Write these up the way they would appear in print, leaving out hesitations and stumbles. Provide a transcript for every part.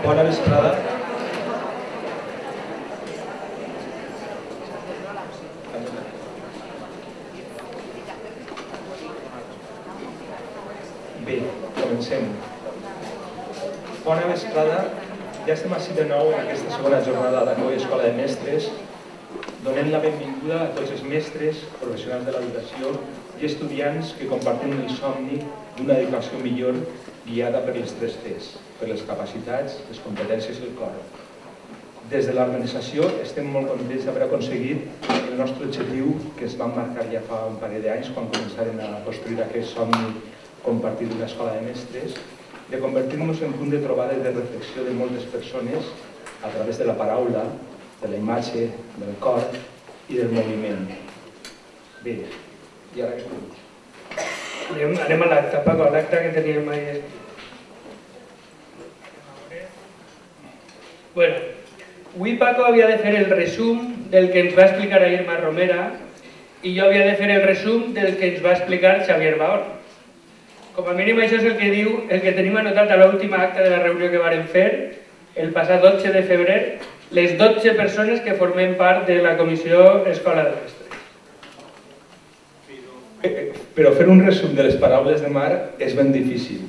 Bona vesprada. Bé, comencem. Bona vesprada. Ja estem així de nou en aquesta segona jornada de COE Escola de Mestres. Donem la benvinguda a tots els mestres, professionals de l'educació i estudiants que compartim el somni d'una educació millor guiada per les 3 Cs, per les capacitats, les competències i el cor. Des de l'organització estem molt contents d'haver aconseguit el nostre objectiu que es va marcar ja fa un parell d'anys quan començaren a construir aquest somni compartit d'una escola de mestres, de convertir-nos en punt de trobada i de reflexió de moltes persones a través de la paraula, de la imatge, del cor i del moviment. Bé, i ara què fem? Anem a l'acte, Paco, a l'acte que teníem ahir. Bueno, avui Paco havia de fer el resum del que ens va explicar ahir Mar Romera i jo havia de fer el resum del que ens va explicar Xavier Baón. Com a mínim això és el que diu, el que tenim anotat a l'última acta de la reunió que vàrem fer el passat 12 de febrer, les 12 persones que formem part de la Comissió Escola de Mestres. Però fer un resum de les paraules de Mar és ben difícil.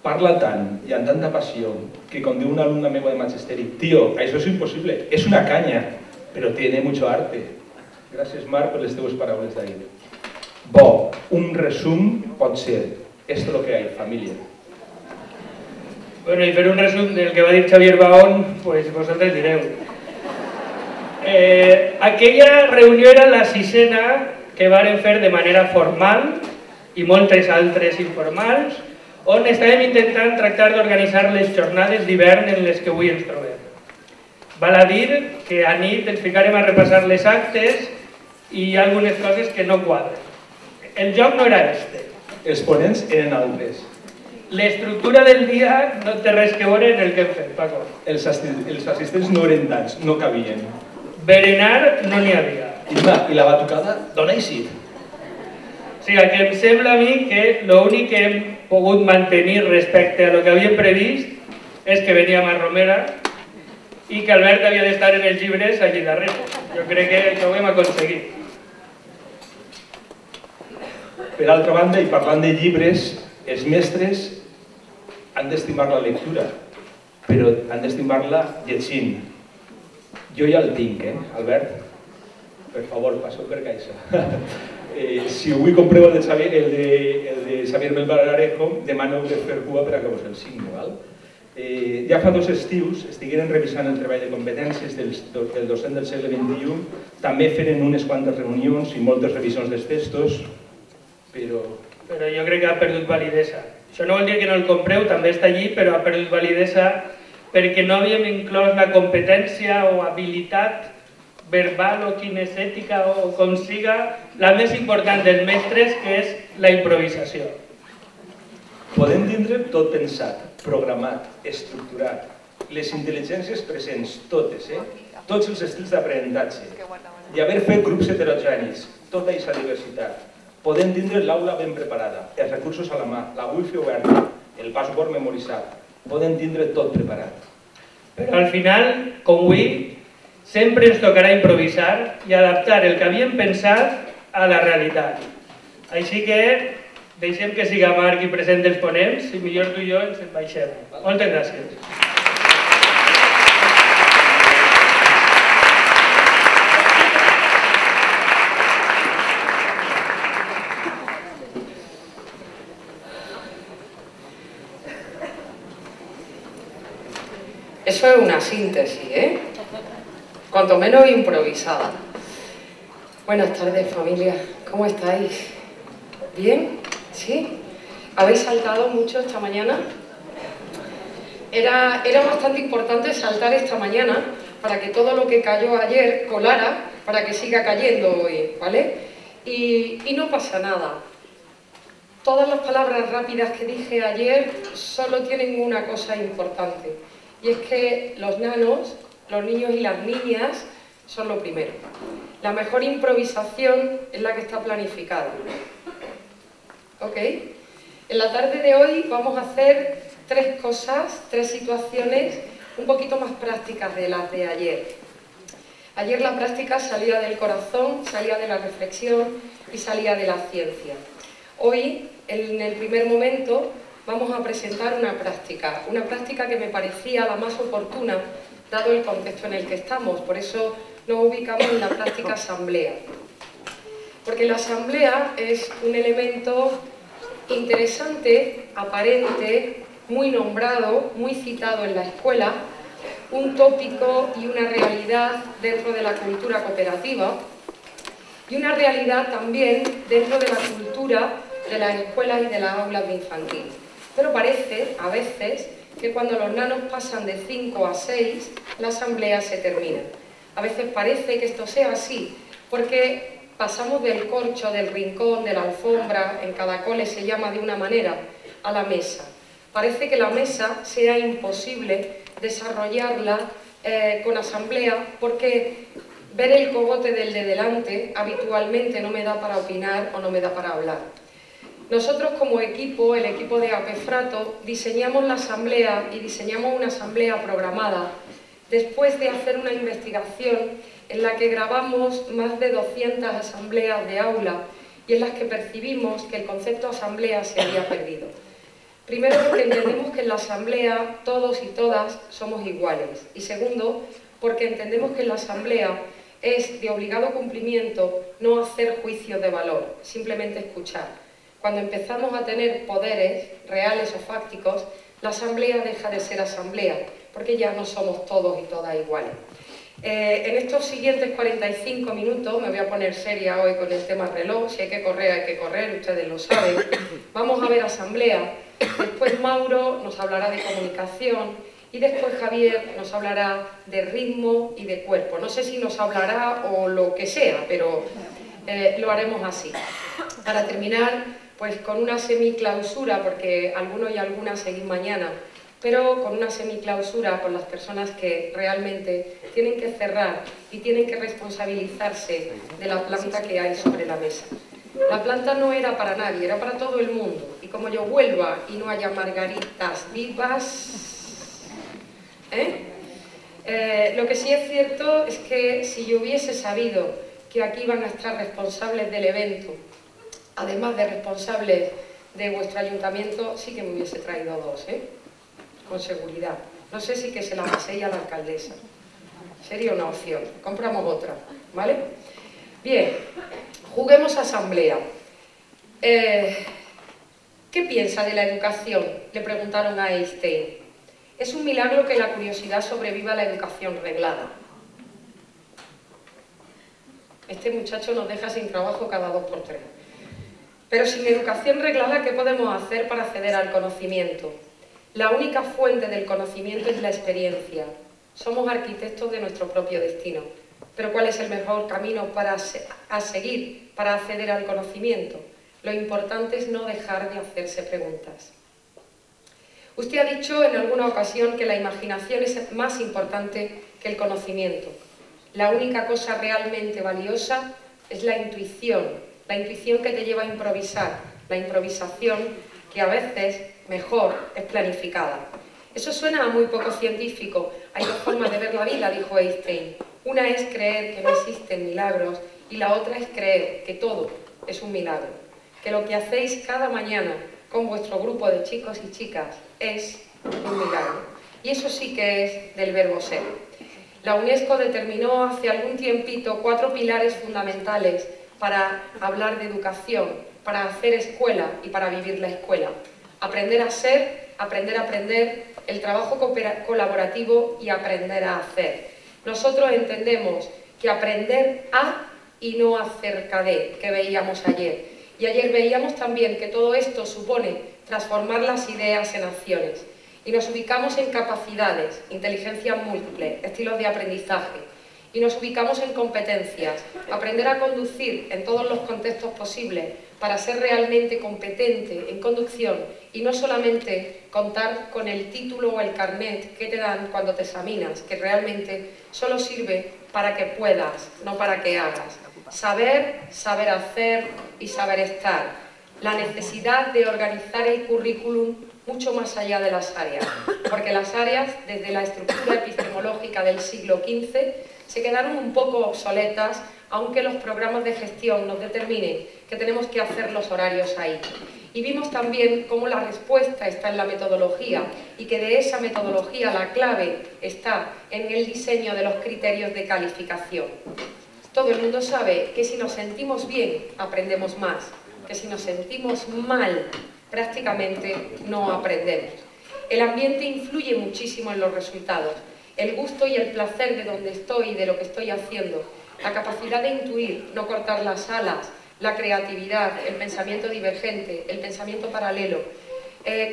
Parla tant i amb tanta passió que com diu una alumna meva de magisteri, «Tío, això és imposible, és una caña, però tiene mucho arte». Gràcies, Mar, per les teves paraules d'ahir. Bo, un resum pot ser «Esto lo que hay, familia». Bueno, y fer un resum del que va dir Xavier Baón, pues vosaltres direu. Aquella reunió era la 6ena que varen fer de manera formal i moltes altres informals, on estàvem intentant tractar d'organitzar les jornades d'hivern en les que avui ens trobem. Val a dir que a nit ens ficarem a repassar les actes i hi ha algunes coses que no quadren. El joc no era este. Els ponents eren altres. L'estructura del dia no té res que veure en el que hem fet, Paco. Els assistents no eren tants, no cabien. Berenar no n'hi havia. I la batucada, dona i sí. O sigui, que em sembla a mi que l'únic que hem pogut mantenir respecte a lo que havíem previst és que venia Mar Romera i que Albert havia d'estar en els llibres allí darrere. Jo crec que això ho hem aconseguit. Per altra banda, i parlant de llibres, els mestres han d'estimar la lectura, però han d'estimar-la llegint. Jo ja el tinc, Albert? Per favor, passeu per caixa. Si avui compreu el de Xavier Melbararejo, demaneu de fer cua per a que vos el signo, val? Ja fa 2 estius estigueren revisant el treball de competències del docent del segle XXI, també feren unes quantes reunions i moltes revisions dels textos, però jo crec que ha perdut validesa. Això no vol dir que no el compreu, també està allí, però ha perdut validesa perquè no havíem inclòs la competència o habilitat verbal o kinestètica o com siga, la més important dels mestres, que és la improvisació. Podem tindre tot pensat, programat, estructurat, les intel·ligències presents, totes, tots els estils d'aprenentatge, i haver fet grups heterogenis, tota aquesta diversitat. Podem tindre l'aula ben preparada, els recursos a la mà, la wifi oberta, el password memoritzat. Podem tindre tot preparat. Però al final, com avui, sempre ens tocarà improvisar i adaptar el que havíem pensat a la realitat. Així que deixem que siga Marc qui presenti els ponents i millor tu i jo ens en baixem. Moltes gràcies. Eso es una síntesis, cuanto menos improvisada. Buenas tardes, familia. ¿Cómo estáis? ¿Bien? ¿Sí? ¿Habéis saltado mucho esta mañana? Era bastante importante saltar esta mañana para que todo lo que cayó ayer colara, para que siga cayendo hoy, ¿vale? Y no pasa nada. Todas las palabras rápidas que dije ayer solo tienen una cosa importante, y es que los nanos, los niños y las niñas, son lo primero. La mejor improvisación es la que está planificada. ¿Ok? En la tarde de hoy vamos a hacer 3 cosas, 3 situaciones un poquito más prácticas de las de ayer. Ayer la práctica salía del corazón, salía de la reflexión y salía de la ciencia. Hoy, en el primer momento, vamos a presentar una práctica que me parecía la más oportuna, dado el contexto en el que estamos. Por eso nos ubicamos en la práctica asamblea. Porque la asamblea es un elemento interesante, aparente, muy nombrado, muy citado en la escuela, un tópico y una realidad dentro de la cultura cooperativa y una realidad también dentro de la cultura de las escuelas y de las aulas de infantil. Pero parece, a veces, que cuando los nanos pasan de 5 a 6, la asamblea se termina. A veces parece que esto sea así, porque pasamos del corcho, del rincón, de la alfombra, en cada cole se llama de una manera, a la mesa. Parece que la mesa sea imposible desarrollarla con asamblea, porque ver el cogote del de delante habitualmente no me da para opinar o no me da para hablar. Nosotros como equipo, el equipo de APEFRATO, diseñamos la asamblea y diseñamos una asamblea programada después de hacer una investigación en la que grabamos más de 200 asambleas de aula y en las que percibimos que el concepto asamblea se había perdido. Primero, porque entendemos que en la asamblea todos y todas somos iguales. Y segundo, porque entendemos que en la asamblea es de obligado cumplimiento no hacer juicios de valor, simplemente escuchar. Cuando empezamos a tener poderes reales o fácticos, la asamblea deja de ser asamblea, porque ya no somos todos y todas iguales. En estos siguientes 45 minutos, me voy a poner seria hoy con el tema reloj, si hay que correr, ustedes lo saben. Vamos a ver asamblea, después Mauro nos hablará de comunicación y después Javier nos hablará de ritmo y de cuerpo. No sé si nos hablará o lo que sea, pero lo haremos así. Para terminar, pues con una semiclausura, porque algunos y algunas seguís mañana, pero con una semiclausura con las personas que realmente tienen que cerrar y tienen que responsabilizarse de la planta que hay sobre la mesa. La planta no era para nadie, era para todo el mundo. Y como yo vuelva y no haya margaritas vivas, lo que sí es cierto es que si yo hubiese sabido que aquí van a estar responsables del evento, además de responsables de vuestro ayuntamiento, sí que me hubiese traído 2, con seguridad. No sé si que se la paséis a la alcaldesa. Sería una opción. Compramos otra, ¿vale? Bien, juguemos asamblea. ¿Qué piensa de la educación?, le preguntaron a Einstein. Es un milagro que la curiosidad sobreviva a la educación reglada. Este muchacho nos deja sin trabajo cada 2 por 3. Pero sin educación reglada, ¿qué podemos hacer para acceder al conocimiento? La única fuente del conocimiento es la experiencia. Somos arquitectos de nuestro propio destino. Pero ¿cuál es el mejor camino a seguir para acceder al conocimiento? Lo importante es no dejar de hacerse preguntas. Usted ha dicho en alguna ocasión que la imaginación es más importante que el conocimiento. La única cosa realmente valiosa es la intuición que te lleva a improvisar, la improvisación que a veces mejor es planificada. Eso suena a muy poco científico. Hay 2 formas de ver la vida, dijo Einstein. Una es creer que no existen milagros y la otra es creer que todo es un milagro. Que lo que hacéis cada mañana con vuestro grupo de chicos y chicas es un milagro. Y eso sí que es del verbo ser. La UNESCO determinó hace algún tiempito 4 pilares fundamentales para hablar de educación, para hacer escuela y para vivir la escuela. Aprender a ser, aprender a aprender, el trabajo colaborativo y aprender a hacer. Nosotros entendemos que aprender a y no acerca de, que veíamos ayer. Y ayer veíamos también que todo esto supone transformar las ideas en acciones. Y nos ubicamos en capacidades, inteligencia múltiple, estilos de aprendizaje. y nos ubicamos en competencias. Aprender a conducir en todos los contextos posibles para ser realmente competente en conducción y no solamente contar con el título o el carnet que te dan cuando te examinas, que realmente solo sirve para que puedas, no para que hagas. Saber, saber hacer y saber estar. La necesidad de organizar el currículum mucho más allá de las áreas, porque las áreas, desde la estructura epistemológica del siglo XV, se quedaron un poco obsoletas, aunque los programas de gestión nos determinen que tenemos que hacer los horarios ahí. Y vimos también cómo la respuesta está en la metodología y que de esa metodología la clave está en el diseño de los criterios de calificación. Todo el mundo sabe que si nos sentimos bien, aprendemos más, que si nos sentimos mal, prácticamente no aprendemos. El ambiente influye muchísimo en los resultados. El gusto y el placer de donde estoy y de lo que estoy haciendo, la capacidad de intuir, no cortar las alas, la creatividad, el pensamiento divergente, el pensamiento paralelo,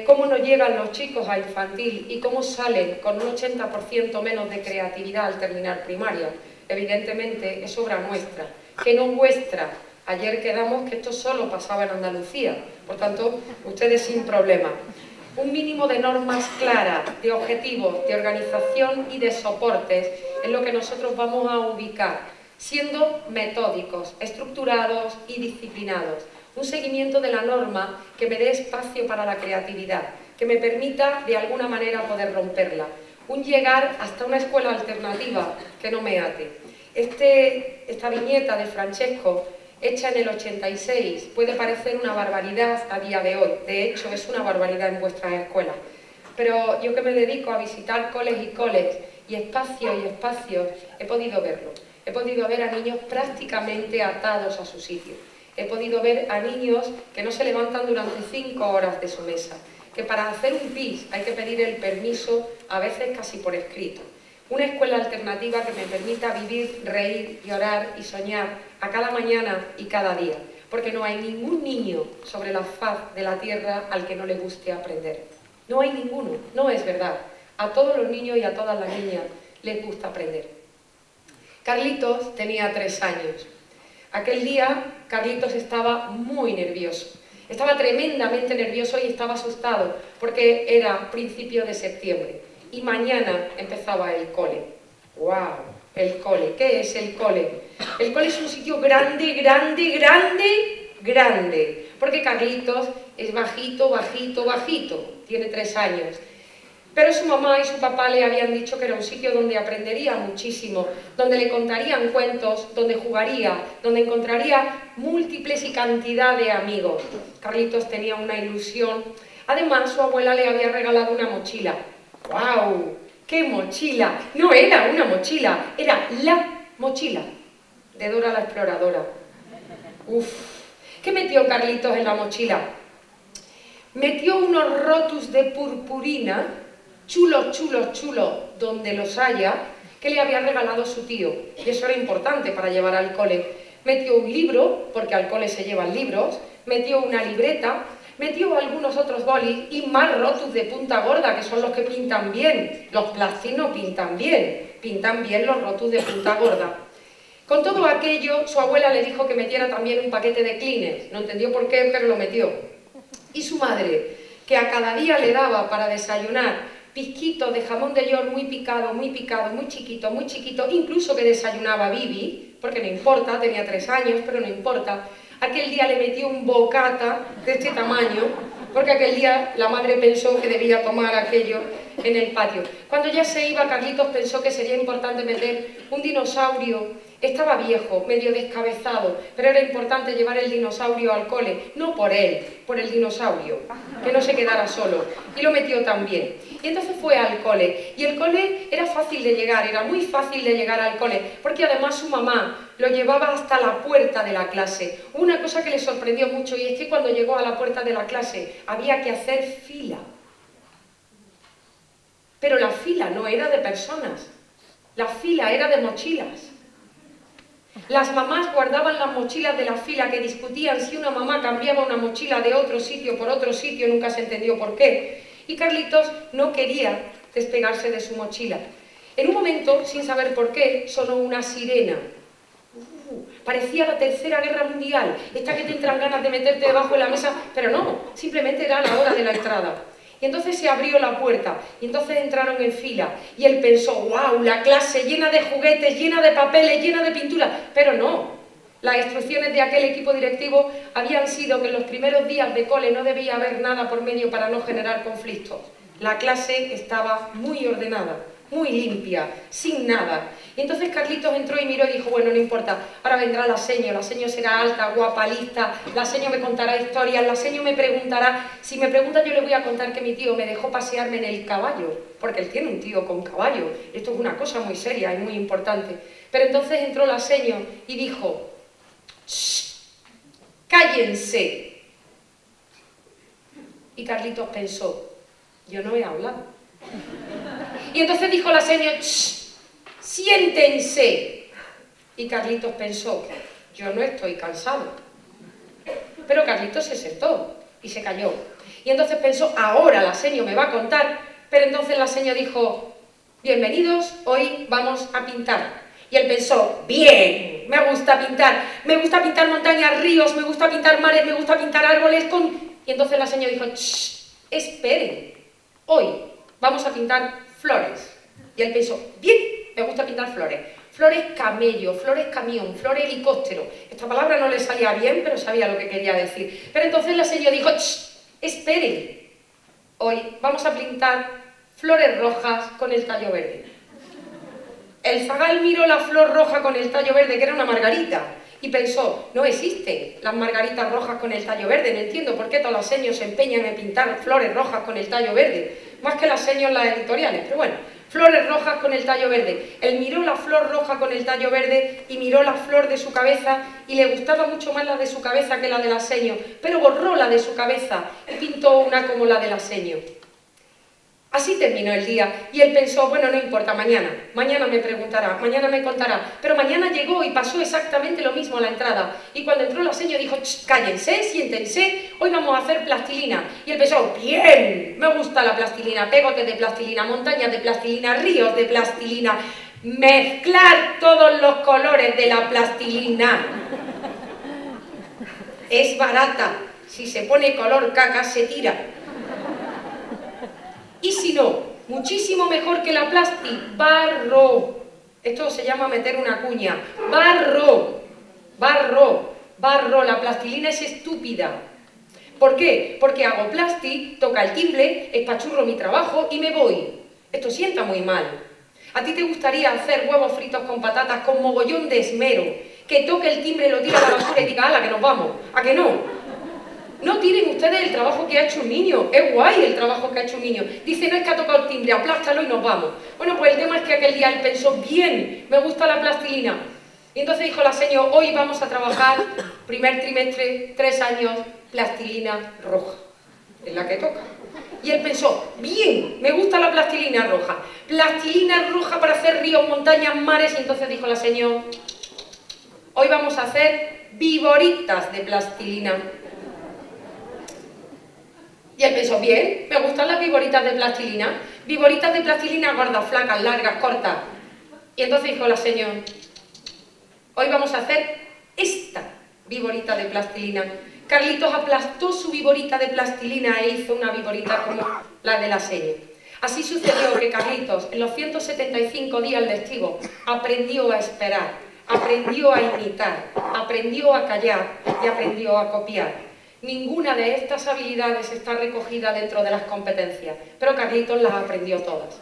cómo no llegan los chicos a infantil y cómo salen con un 80% menos de creatividad al terminar primaria. Evidentemente es obra nuestra, que no vuestra. Ayer quedamos que esto solo pasaba en Andalucía, por tanto, ustedes sin problema. Un mínimo de normas claras, de objetivos, de organización y de soportes es lo que nosotros vamos a ubicar, siendo metódicos, estructurados y disciplinados. Un seguimiento de la norma que me dé espacio para la creatividad, que me permita de alguna manera poder romperla. Un llegar hasta una escuela alternativa que no me ate. Esta viñeta de Francesco, hecha en el 86, puede parecer una barbaridad a día de hoy. De hecho, es una barbaridad en vuestras escuelas. Pero yo que me dedico a visitar coles y coles, y espacios, he podido verlo. He podido ver a niños prácticamente atados a su sitio. He podido ver a niños que no se levantan durante 5 horas de su mesa. Que para hacer un pis hay que pedir el permiso, a veces casi por escrito. Una escuela alternativa que me permita vivir, reír, llorar y soñar a cada mañana y cada día. Porque no hay ningún niño sobre la faz de la tierra al que no le guste aprender. No hay ninguno, no es verdad. A todos los niños y a todas las niñas les gusta aprender. Carlitos tenía 3 años. Aquel día Carlitos estaba muy nervioso. Estaba tremendamente nervioso y estaba asustado porque era principio de septiembre. Y mañana empezaba el cole. ¡Wow! El cole. ¿Qué es el cole? El cole es un sitio grande, grande, grande, grande. Porque Carlitos es bajito, bajito, bajito. Tiene 3 años. Pero su mamá y su papá le habían dicho que era un sitio donde aprendería muchísimo, donde le contarían cuentos, donde jugaría, donde encontraría múltiples y cantidad de amigos. Carlitos tenía una ilusión. Además, su abuela le había regalado una mochila. ¡Guau! ¡Qué mochila! No era una mochila, era la mochila de Dora la Exploradora. ¡Uf! ¿Qué metió Carlitos en la mochila? Metió unos rotus de purpurina, chulos, chulos, chulos, donde los haya, que le había regalado su tío. Y eso era importante para llevar al cole. Metió un libro, porque al cole se llevan libros, metió una libreta, metió algunos otros bolis y más rotus de punta gorda, que son los que pintan bien. Los plásticos no pintan bien los rotus de punta gorda. Con todo aquello, su abuela le dijo que metiera también un paquete de Kleenex. No entendió por qué, pero lo metió. Y su madre, que a cada día le daba para desayunar pizquitos de jamón de york muy picado, muy chiquito, incluso que desayunaba Bibi, porque no importa, tenía 3 años, pero no importa. Aquel día le metió un bocata de este tamaño, porque aquel día la madre pensó que debía tomar aquello en el patio. Cuando ya se iba, Carlitos pensó que sería importante meter un dinosaurio. Estaba viejo, medio descabezado, pero era importante llevar el dinosaurio al cole, no por él, por el dinosaurio, que no se quedara solo. Y lo metió también. Y entonces fue al cole. Y el cole era fácil de llegar, era muy fácil de llegar al cole, porque además su mamá lo llevaba hasta la puerta de la clase. Una cosa que le sorprendió mucho, y es que cuando llegó a la puerta de la clase había que hacer fila. Pero la fila no era de personas, la fila era de mochilas. Las mamás guardaban las mochilas de la fila, que discutían si una mamá cambiaba una mochila de otro sitio por otro sitio, nunca se entendió por qué. Y Carlitos no quería despegarse de su mochila. En un momento, sin saber por qué, sonó una sirena. Parecía la Tercera Guerra Mundial, esta que te entran ganas de meterte debajo de la mesa, pero no, simplemente era la hora de la entrada. Y entonces se abrió la puerta, y entonces entraron en fila, y él pensó, wow, la clase llena de juguetes, llena de papeles, llena de pinturas, pero no. Las instrucciones de aquel equipo directivo habían sido que en los primeros días de cole no debía haber nada por medio para no generar conflictos. La clase estaba muy ordenada, muy limpia, sin nada. Y entonces Carlitos entró y miró y dijo, bueno, no importa, ahora vendrá la seño será alta, guapa, lista, la seño me contará historias, la seño me preguntará, si me pregunta yo le voy a contar que mi tío me dejó pasearme en el caballo, porque él tiene un tío con caballo, esto es una cosa muy seria y muy importante. Pero entonces entró la seño y dijo, ¡shh! ¡Cállense! Y Carlitos pensó, yo no he hablado. Y entonces dijo la seño, ¡shh! ¡Siéntense! Y Carlitos pensó, yo no estoy cansado. Pero Carlitos se sentó y se calló. Y entonces pensó, ahora la seño me va a contar. Pero entonces la seño dijo, bienvenidos, hoy vamos a pintar. Y él pensó, bien, me gusta pintar montañas, ríos, me gusta pintar mares, me gusta pintar árboles con... Y entonces la seño dijo, shh, esperen, hoy vamos a pintar flores. Y él pensó, bien, me gusta pintar flores. Flores camello, flores camión, flores helicóptero. Esta palabra no le salía bien, pero sabía lo que quería decir. Pero entonces la seño dijo, shh, esperen, hoy vamos a pintar flores rojas con el tallo verde. El zagal miró la flor roja con el tallo verde, que era una margarita, y pensó, no existen las margaritas rojas con el tallo verde, no entiendo por qué todas las seños se empeñan en pintar flores rojas con el tallo verde, más que las seños en las editoriales, pero bueno, flores rojas con el tallo verde. Él miró la flor roja con el tallo verde y miró la flor de su cabeza y le gustaba mucho más la de su cabeza que la de la seño, pero borró la de su cabeza y pintó una como la de la seño. Así terminó el día y él pensó, bueno, no importa, mañana me preguntará, mañana me contará. Pero mañana llegó y pasó exactamente lo mismo a la entrada. Y cuando entró la seño dijo, cállense, siéntense, hoy vamos a hacer plastilina. Y él pensó, bien, me gusta la plastilina, pegotes de plastilina, montañas de plastilina, ríos de plastilina, mezclar todos los colores de la plastilina. Es barata, si se pone color caca se tira. Y si no, muchísimo mejor que la plasti, barro. Esto se llama meter una cuña. Barro, barro, barro. La plastilina es estúpida. ¿Por qué? Porque hago plasti, toca el timbre, espachurro mi trabajo y me voy. Esto sienta muy mal. ¿A ti te gustaría hacer huevos fritos con patatas con mogollón de esmero? Que toque el timbre, lo tire a la basura y diga, ¡hala, que nos vamos! ¿A que no? No tiren ustedes el trabajo que ha hecho un niño, es guay el trabajo que ha hecho un niño. Dice, no es que ha tocado el timbre, aplástalo y nos vamos. Bueno, pues el tema es que aquel día él pensó, bien, me gusta la plastilina. Y entonces dijo la seño, hoy vamos a trabajar, primer trimestre, 3 años, plastilina roja, es la que toca. Y él pensó, bien, me gusta la plastilina roja para hacer ríos, montañas, mares. Y entonces dijo la seño, hoy vamos a hacer viboritas de plastilina. Y él pensó, bien, me gustan las viboritas de plastilina gordas, flacas, largas, cortas. Y entonces dijo la señora, hoy vamos a hacer esta viborita de plastilina. Carlitos aplastó su viborita de plastilina e hizo una viborita como la de la señora. Así sucedió que Carlitos, en los 175 días lectivos, aprendió a esperar, aprendió a imitar, aprendió a callar y aprendió a copiar. Ninguna de estas habilidades está recogida dentro de las competencias, pero Carlitos las aprendió todas.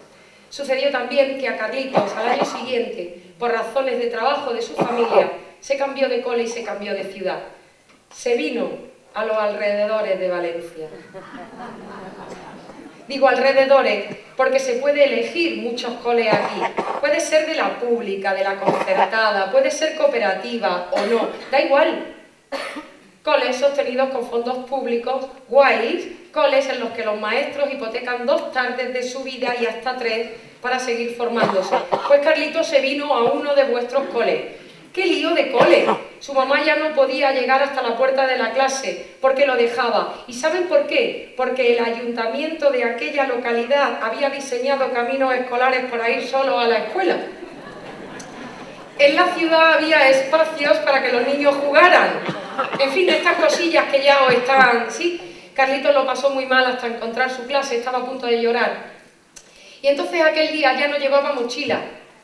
Sucedió también que a Carlitos, al año siguiente, por razones de trabajo de su familia, se cambió de cole y se cambió de ciudad. Se vino a los alrededores de Valencia. Digo alrededores porque se puede elegir muchos coles aquí. Puede ser de la pública, de la concertada, puede ser cooperativa o no, da igual. Coles sostenidos con fondos públicos, guays, coles en los que los maestros hipotecan 2 tardes de su vida y hasta 3 para seguir formándose. Pues Carlitos se vino a uno de vuestros coles. ¡Qué lío de cole! Su mamá ya no podía llegar hasta la puerta de la clase porque lo dejaba. ¿Y saben por qué? Porque el ayuntamiento de aquella localidad había diseñado caminos escolares para ir solo a la escuela. En la ciudad había espacios para que los niños jugaran. En fin, estas cosillas que ya os están... ¿sí? Carlitos lo pasó muy mal hasta encontrar su clase, estaba a punto de llorar. Y entonces aquel día ya no llevaba mochila.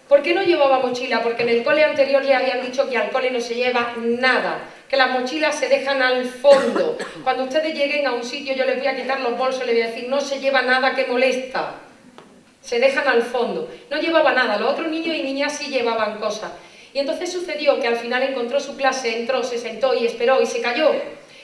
¿Por qué no llevaba mochila? Porque en el cole anterior le habían dicho que al cole no se lleva nada, que las mochilas se dejan al fondo. Cuando ustedes lleguen a un sitio yo les voy a quitar los bolsos y les voy a decir no se lleva nada que molesta. Se dejan al fondo. No llevaba nada, los otros niños y niñas sí llevaban cosas. Y entonces sucedió que al final encontró su clase, entró, se sentó y esperó y se cayó.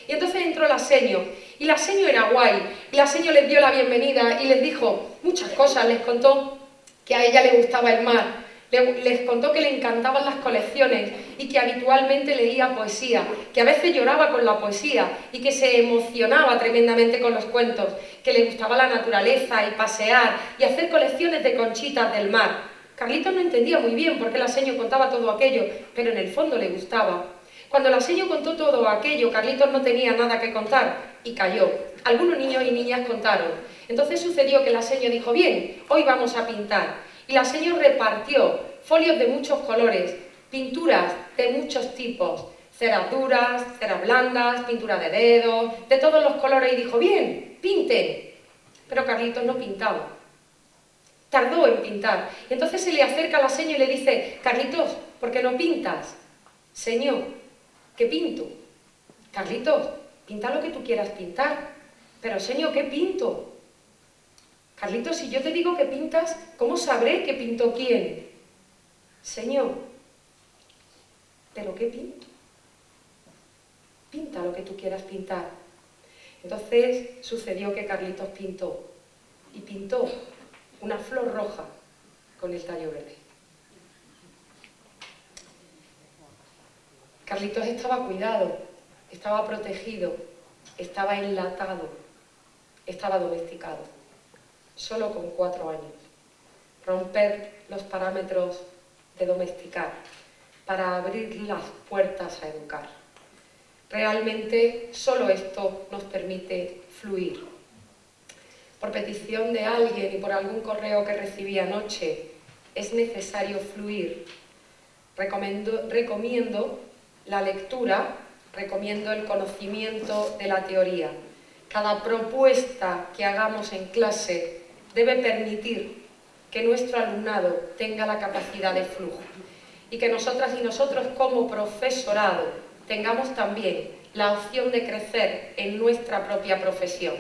Y entonces entró la seño, y la seño era guay, y la seño les dio la bienvenida y les dijo muchas cosas, les contó que a ella le gustaba el mar, les contó que le encantaban las colecciones y que habitualmente leía poesía, que a veces lloraba con la poesía y que se emocionaba tremendamente con los cuentos, que le gustaba la naturaleza y pasear y hacer colecciones de conchitas del mar. Carlitos no entendía muy bien por qué la seño contaba todo aquello, pero en el fondo le gustaba. Cuando la seño contó todo aquello, Carlitos no tenía nada que contar y calló. Algunos niños y niñas contaron. Entonces sucedió que la seño dijo, bien, hoy vamos a pintar. Y la seño repartió folios de muchos colores, pinturas de muchos tipos, ceras duras, ceras blandas, pintura de dedos, de todos los colores y dijo, bien, pinten. Pero Carlitos no pintaba. Tardó en pintar. Y entonces se le acerca a la seño y le dice, Carlitos, ¿por qué no pintas? Señor, ¿qué pinto? Carlitos, pinta lo que tú quieras pintar. Pero, señor, ¿qué pinto? Carlitos, si yo te digo que pintas, ¿cómo sabré que pintó quién? Señor, ¿pero qué pinto? Pinta lo que tú quieras pintar. Entonces sucedió que Carlitos pintó. Y pintó una flor roja con el tallo verde. Carlitos estaba cuidado, estaba protegido, estaba enlatado, estaba domesticado, solo con 4 años. Romper los parámetros de domesticar para abrir las puertas a educar. Realmente solo esto nos permite fluir. Por petición de alguien y por algún correo que recibí anoche, es necesario fluir. Recomiendo la lectura, recomiendo el conocimiento de la teoría. Cada propuesta que hagamos en clase debe permitir que nuestro alumnado tenga la capacidad de flujo y que nosotras y nosotros como profesorado tengamos también la opción de crecer en nuestra propia profesión.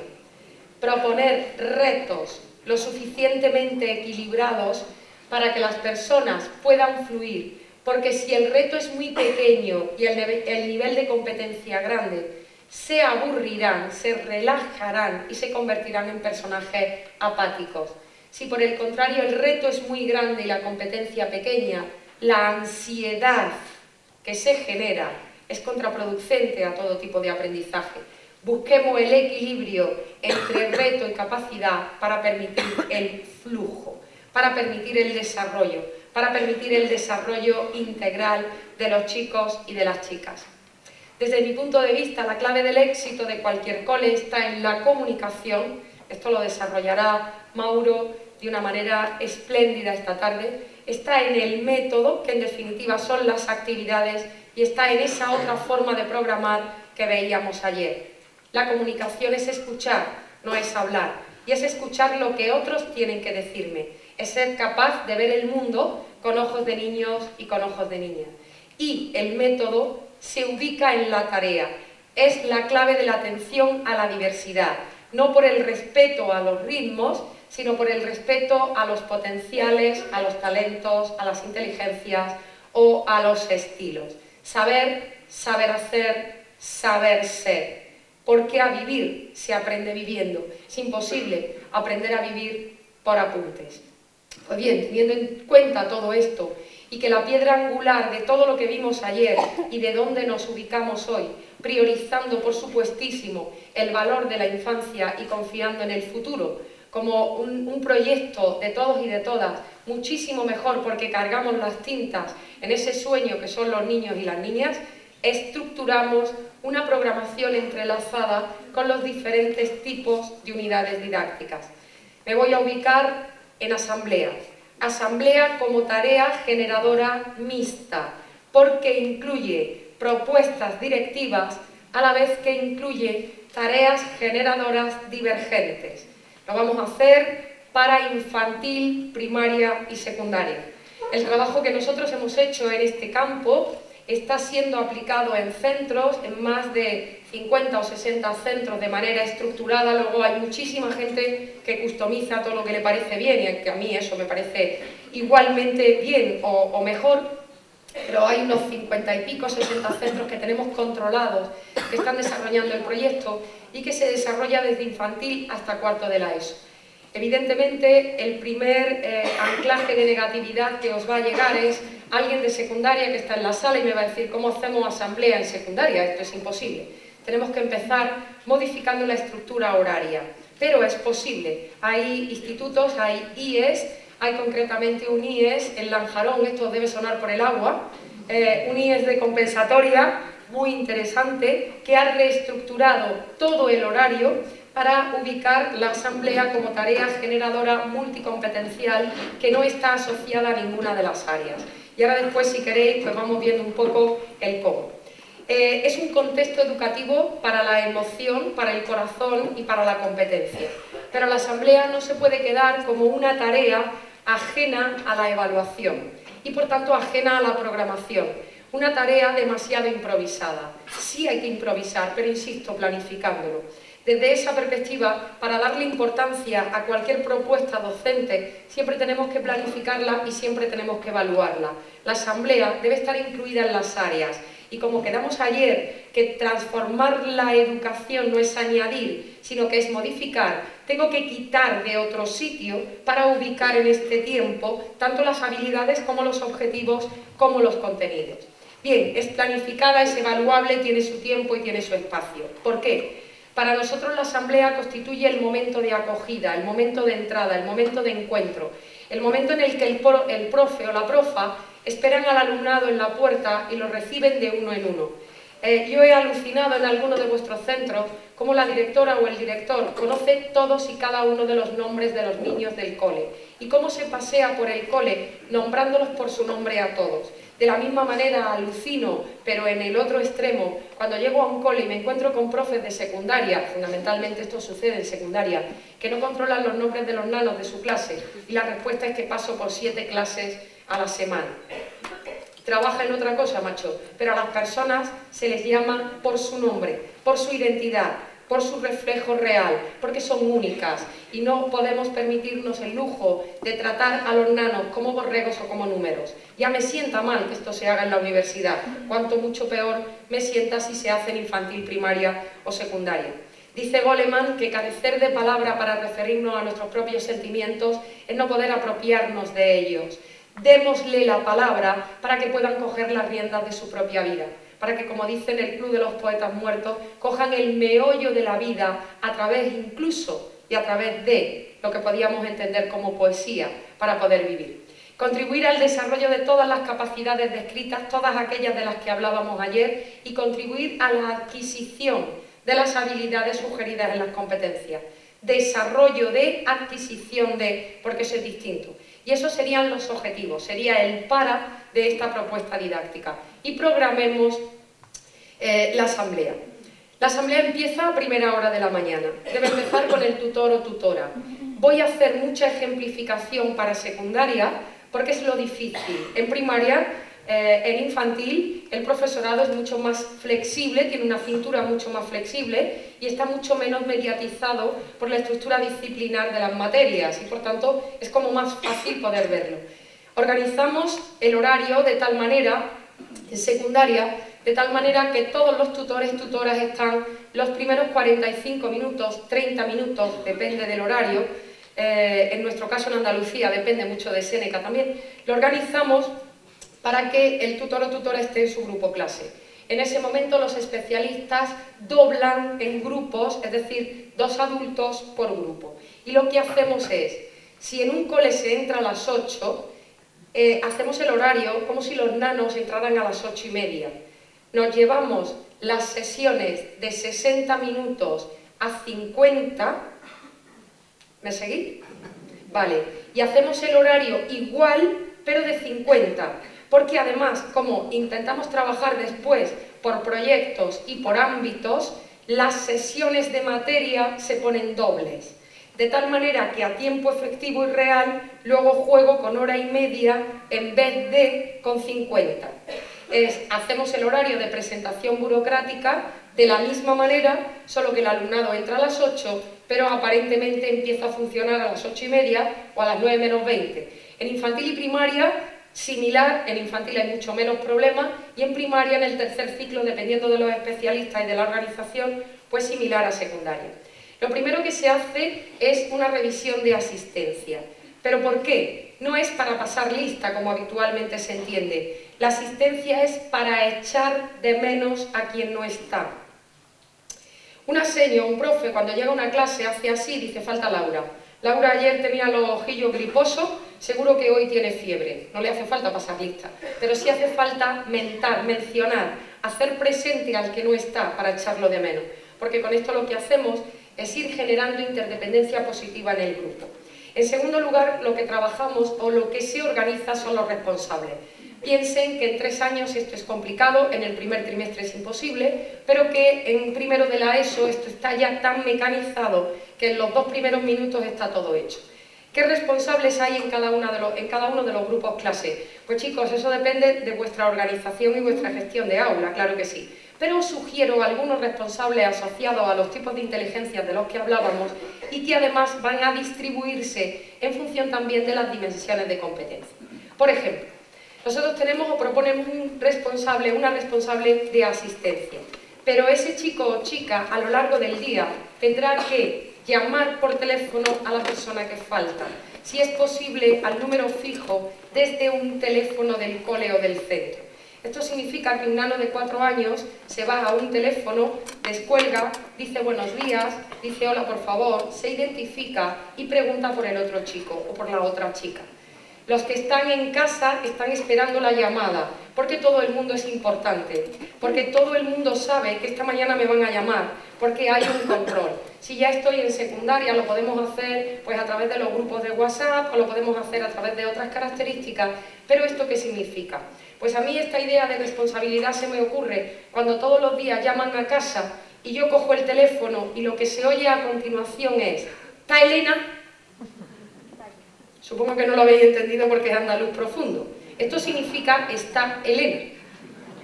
Proponer retos lo suficientemente equilibrados para que las personas puedan fluir, porque si el reto es muy pequeño y el nivel de competencia grande, se aburrirán, se relajarán y se convertirán en personajes apáticos. Si por el contrario el reto es muy grande y la competencia pequeña, la ansiedad que se genera es contraproducente a todo tipo de aprendizaje. Busquemos el equilibrio entre reto y capacidad para permitir el flujo, para permitir el desarrollo integral de los chicos y de las chicas. Desde mi punto de vista, la clave del éxito de cualquier cole está en la comunicación. Esto lo desarrollará Mauro de una manera espléndida esta tarde. Está en el método, que en definitiva son las actividades, y está en esa otra forma de programar que veíamos ayer. La comunicación es escuchar, no es hablar, y es escuchar lo que otros tienen que decirme. Es ser capaz de ver el mundo con ojos de niños y con ojos de niñas. Y el método se ubica en la tarea. Es la clave de la atención a la diversidad, no por el respeto a los ritmos, sino por el respeto a los potenciales, a los talentos, a las inteligencias o a los estilos. Saber, saber hacer, saber ser. Porque a vivir se aprende viviendo. Es imposible aprender a vivir por apuntes. Pues bien, teniendo en cuenta todo esto y que la piedra angular de todo lo que vimos ayer y de dónde nos ubicamos hoy, priorizando por supuestísimo el valor de la infancia y confiando en el futuro, como un proyecto de todos y de todas, muchísimo mejor porque cargamos las tintas en ese sueño que son los niños y las niñas, estructuramos una programación entrelazada con los diferentes tipos de unidades didácticas. Me voy a ubicar en asamblea. Asamblea como tarea generadora mixta, porque incluye propuestas directivas a la vez que incluye tareas generadoras divergentes. Lo vamos a hacer para infantil, primaria y secundaria. El trabajo que nosotros hemos hecho en este campo está siendo aplicado en centros, en más de 50 o 60 centros de manera estructurada. Luego hay muchísima gente que customiza todo lo que le parece bien, y que a mí eso me parece igualmente bien o mejor, pero hay unos 50 y pico, 60 centros que tenemos controlados, que están desarrollando el proyecto y que se desarrolla desde infantil hasta cuarto de la ESO. Evidentemente, el primer anclaje de negatividad que os va a llegar es alguien de secundaria que está en la sala y me va a decir ¿cómo hacemos asamblea en secundaria? Esto es imposible. Tenemos que empezar modificando la estructura horaria, pero es posible. Hay institutos, hay IES, hay concretamente un IES en Lanjarón, esto debe sonar por el agua, un IES de compensatoria muy interesante que ha reestructurado todo el horario para ubicar la asamblea como tarea generadora multicompetencial que no está asociada a ninguna de las áreas. Y ahora después, si queréis, pues vamos viendo un poco el cómo. Es un contexto educativo para la emoción, para el corazón y para la competencia. Pero la asamblea no se puede quedar como una tarea ajena a la evaluación y, por tanto, ajena a la programación. Una tarea demasiado improvisada. Sí hay que improvisar, pero insisto, planificándolo. Desde esa perspectiva, para darle importancia a cualquier propuesta docente, siempre tenemos que planificarla y siempre tenemos que evaluarla. La asamblea debe estar incluida en las áreas y como quedamos ayer, que transformar la educación no es añadir, sino que es modificar, tengo que quitar de otro sitio para ubicar en este tiempo tanto las habilidades como los objetivos como los contenidos. Bien, es planificada, es evaluable, tiene su tiempo y tiene su espacio. ¿Por qué? Para nosotros la asamblea constituye el momento de acogida, el momento de entrada, el momento de encuentro, el momento en el que el profe o la profa esperan al alumnado en la puerta y lo reciben de uno en uno. Yo he alucinado en alguno de vuestros centros cómo la directora o el director conoce todos y cada uno de los nombres de los niños del cole y cómo se pasea por el cole nombrándolos por su nombre a todos. De la misma manera alucino, pero en el otro extremo, cuando llego a un cole y me encuentro con profes de secundaria, fundamentalmente esto sucede en secundaria, que no controlan los nombres de los nanos de su clase y la respuesta es que paso por 7 clases a la semana. Trabaja en otra cosa, macho, pero a las personas se les llama por su nombre, por su identidad, por su reflejo real, porque son únicas y no podemos permitirnos el lujo de tratar a los nanos como borregos o como números. Ya me sienta mal que esto se haga en la universidad, cuanto mucho peor me sienta si se hace en infantil, primaria o secundaria. Dice Goleman que carecer de palabra para referirnos a nuestros propios sentimientos es no poder apropiarnos de ellos. Démosle la palabra para que puedan coger las riendas de su propia vida, para que, como dice en el Club de los Poetas Muertos, cojan el meollo de la vida a través incluso y a través de lo que podíamos entender como poesía para poder vivir. Contribuir al desarrollo de todas las capacidades descritas, todas aquellas de las que hablábamos ayer, y contribuir a la adquisición de las habilidades sugeridas en las competencias. Desarrollo de, adquisición de, porque eso es distinto. Y esos serían los objetivos, sería el para de esta propuesta didáctica. Y programemos la asamblea. La asamblea empieza a primera hora de la mañana. Debe empezar con el tutor o tutora. Voy a hacer mucha ejemplificación para secundaria porque es lo difícil. En primaria, en infantil, el profesorado es mucho más flexible, tiene una cintura mucho más flexible y está mucho menos mediatizado por la estructura disciplinar de las materias y por tanto es como más fácil poder verlo. Organizamos el horario de tal manera, en secundaria, de tal manera que todos los tutores y tutoras están los primeros 45 minutos, 30 minutos, depende del horario, en nuestro caso en Andalucía, depende mucho de Séneca también, lo organizamos para que el tutor o tutora esté en su grupo clase. En ese momento los especialistas doblan en grupos, es decir, 2 adultos por grupo. Y lo que hacemos es, si en un cole se entra a las 8, hacemos el horario como si los nanos entraran a las 8:30. nos llevamos las sesiones de 60 minutos a 50, ¿me seguís? Vale, y hacemos el horario igual, pero de 50, porque además, como intentamos trabajar después por proyectos y por ámbitos, las sesiones de materia se ponen dobles, de tal manera que a tiempo efectivo y real luego juego con hora y media en vez de con 50. Hacemos el horario de presentación burocrática de la misma manera, solo que el alumnado entra a las 8, pero aparentemente empieza a funcionar a las 8:30 o a las 9 menos 20. En infantil y primaria, similar, en infantil hay mucho menos problemas, y en primaria, en el tercer ciclo, dependiendo de los especialistas y de la organización, pues similar a secundaria. Lo primero que se hace es una revisión de asistencia. ¿Pero por qué? No es para pasar lista, como habitualmente se entiende. La asistencia es para echar de menos a quien no está. Una seño, un profe, cuando llega a una clase hace así, dice: falta Laura. Laura ayer tenía los ojillos griposos, seguro que hoy tiene fiebre. No le hace falta pasar lista, pero sí hace falta mencionar, hacer presente al que no está para echarlo de menos. Porque con esto lo que hacemos es ir generando interdependencia positiva en el grupo. En segundo lugar, lo que trabajamos o lo que se organiza son los responsables. Piensen que en 3 años esto es complicado, en el primer trimestre es imposible, pero que en primero de la ESO esto está ya tan mecanizado que en los 2 primeros minutos está todo hecho. ¿Qué responsables hay en cada uno de los grupos clase? Pues chicos, eso depende de vuestra organización y vuestra gestión de aula, claro que sí. Pero os sugiero algunos responsables asociados a los tipos de inteligencia de los que hablábamos y que además van a distribuirse en función también de las dimensiones de competencia. Por ejemplo, nosotros tenemos o proponemos un responsable, una responsable de asistencia, pero ese chico o chica a lo largo del día tendrá que llamar por teléfono a la persona que falta, si es posible al número fijo desde un teléfono del cole o del centro. Esto significa que un nano de 4 años se va a un teléfono, descuelga, dice buenos días, dice hola por favor, se identifica y pregunta por el otro chico o por la otra chica. Los que están en casa están esperando la llamada, porque todo el mundo es importante, porque todo el mundo sabe que esta mañana me van a llamar, porque hay un control. Si ya estoy en secundaria, lo podemos hacer pues a través de los grupos de WhatsApp o lo podemos hacer a través de otras características, pero ¿esto qué significa? Pues a mí esta idea de responsabilidad se me ocurre cuando todos los días llaman a casa y yo cojo el teléfono y lo que se oye a continuación es: ¿está Elena? Supongo que no lo habéis entendido porque es andaluz profundo. Esto significa está Elena.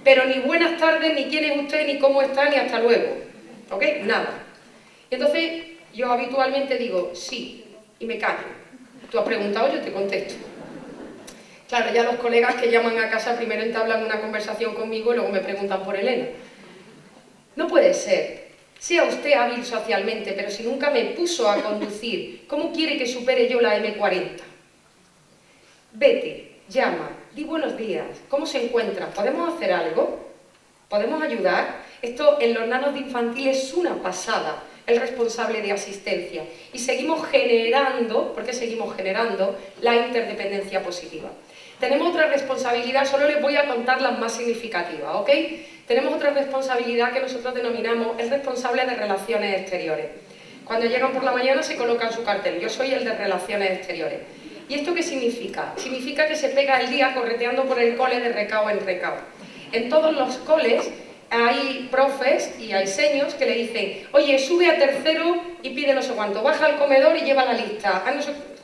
Pero ni buenas tardes, ni quién es usted, ni cómo está, ni hasta luego. ¿Ok? Nada. Entonces yo habitualmente digo sí y me callo. Tú has preguntado, yo te contesto. Claro, ya los colegas que llaman a casa primero entablan una conversación conmigo y luego me preguntan por Elena. No puede ser. Sea usted hábil socialmente, pero si nunca me puso a conducir, ¿cómo quiere que supere yo la M40? Vete, llama, di buenos días, ¿cómo se encuentra? ¿Podemos hacer algo? ¿Podemos ayudar? Esto en los nanos de infantil es una pasada, el responsable de asistencia. Y seguimos generando, ¿por qué seguimos generando? La interdependencia positiva. Tenemos otra responsabilidad, solo les voy a contar las más significativas, ¿ok? Tenemos otra responsabilidad que nosotros denominamos el responsable de relaciones exteriores. Cuando llegan por la mañana se colocan su cartel: yo soy el de relaciones exteriores. ¿Y esto qué significa? Significa que se pega el día correteando por el cole de recao en recao. En todos los coles hay profes y hay seños que le dicen: oye, sube a tercero y pide no sé cuánto, baja al comedor y lleva la lista,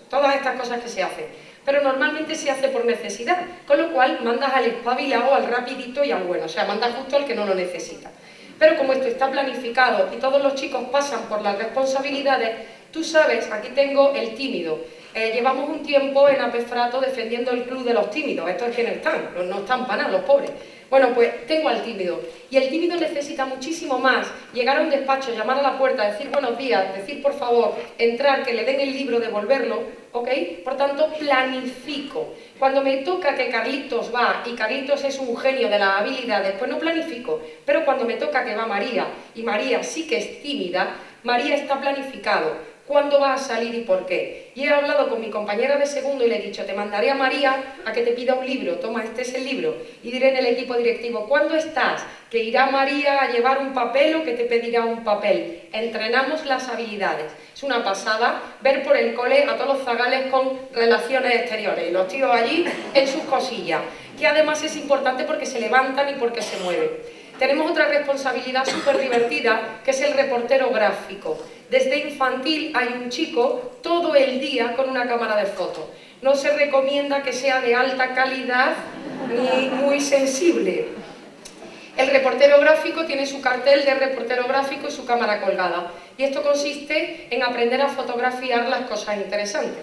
todas estas cosas que se hacen. Pero normalmente se hace por necesidad, con lo cual mandas al espabilado, al rapidito y al bueno, o sea, mandas justo al que no lo necesita. Pero como esto está planificado y todos los chicos pasan por las responsabilidades, tú sabes, aquí tengo el tímido. Llevamos un tiempo en Apefrato defendiendo el club de los tímidos. Estos es que no están para nada los pobres. Bueno, pues tengo al tímido. Y el tímido necesita muchísimo más llegar a un despacho, llamar a la puerta, decir buenos días, decir por favor, entrar, que le den el libro, devolverlo, ¿ok? Por tanto, planifico. Cuando me toca que Carlitos va, y Carlitos es un genio de las habilidades, pues no planifico. Pero cuando me toca que va María, y María sí que es tímida, María está planificado. ¿Cuándo va a salir y por qué? Y he hablado con mi compañera de segundo y le he dicho, te mandaré a María a que te pida un libro, toma, este es el libro. Y diré en el equipo directivo, ¿cuándo estás? Que irá María a llevar un papel o que te pedirá un papel. Entrenamos las habilidades. Es una pasada ver por el cole a todos los zagales con relaciones exteriores y los tíos allí en sus cosillas, que además es importante porque se levantan y porque se mueven. Tenemos otra responsabilidad súper divertida, que es el reportero gráfico. Desde infantil hay un chico todo el día con una cámara de fotos. No se recomienda que sea de alta calidad ni muy sensible. El reportero gráfico tiene su cartel de reportero gráfico y su cámara colgada. Y esto consiste en aprender a fotografiar las cosas interesantes.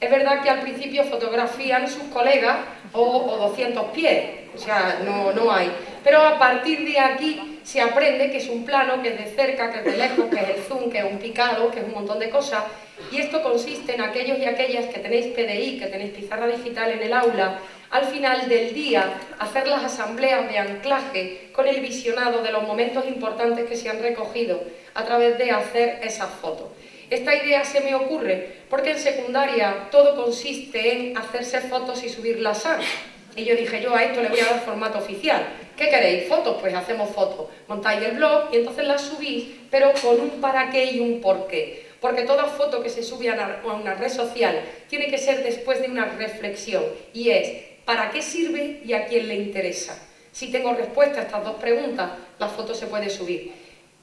Es verdad que al principio fotografían sus colegas o 200 pies, o sea, no hay. Pero a partir de aquí se aprende que es un plano, que es de cerca, que es de lejos, que es el zoom, que es un picado, que es un montón de cosas. Y esto consiste en aquellos y aquellas que tenéis PDI, que tenéis pizarra digital en el aula, al final del día hacer las asambleas de anclaje con el visionado de los momentos importantes que se han recogido a través de hacer esas fotos. Esta idea se me ocurre porque en secundaria todo consiste en hacerse fotos y subirlas a. Y yo dije, yo a esto le voy a dar formato oficial. ¿Qué queréis? ¿Fotos? Pues hacemos fotos. Montáis el blog y entonces las subís, pero con un para qué y un por qué. Porque toda foto que se sube a una red social tiene que ser después de una reflexión. Y es, ¿para qué sirve y a quién le interesa? Si tengo respuesta a estas dos preguntas, la foto se puede subir.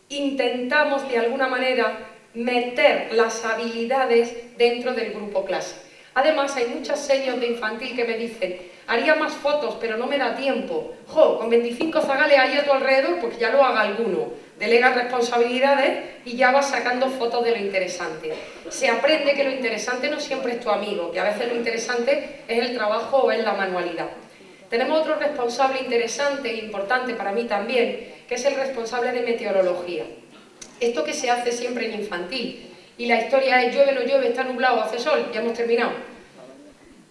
Intentamos de alguna manera meter las habilidades dentro del grupo clase. Además, hay muchas señas de infantil que me dicen, haría más fotos, pero no me da tiempo. Jo, con 25 zagales ahí a tu alrededor, pues ya lo haga alguno. Delega responsabilidades y ya vas sacando fotos de lo interesante. Se aprende que lo interesante no siempre es tu amigo, que a veces lo interesante es el trabajo o es la manualidad. Tenemos otro responsable interesante e importante para mí también, que es el responsable de meteorología. Esto que se hace siempre en infantil, y la historia es llueve, no llueve, está nublado, hace sol, ya hemos terminado.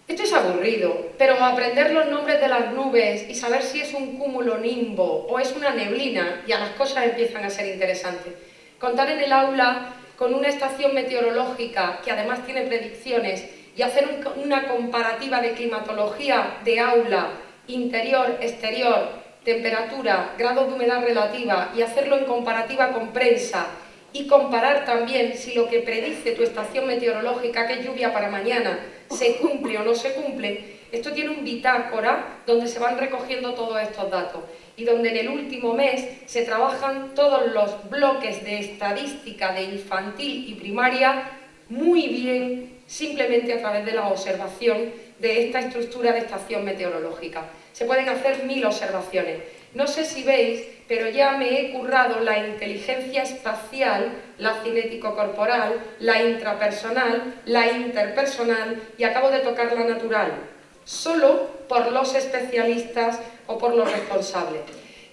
Esto es aburrido, pero aprender los nombres de las nubes y saber si es un cúmulo nimbo o es una neblina, ya las cosas empiezan a ser interesantes. Contar en el aula con una estación meteorológica que además tiene predicciones y hacer una comparativa de climatología de aula, interior, exterior, temperatura, grado de humedad relativa y hacerlo en comparativa con prensa y comparar también si lo que predice tu estación meteorológica, que es lluvia para mañana, se cumple o no se cumple. Esto tiene un bitácora donde se van recogiendo todos estos datos y donde en el último mes se trabajan todos los bloques de estadística de infantil y primaria muy bien, simplemente a través de la observación de esta estructura de estación meteorológica. Se pueden hacer 1000 observaciones. No sé si veis, pero ya me he currado la inteligencia espacial, la cinético-corporal, la intrapersonal, la interpersonal y acabo de tocar la natural, solo por los especialistas o por los responsables.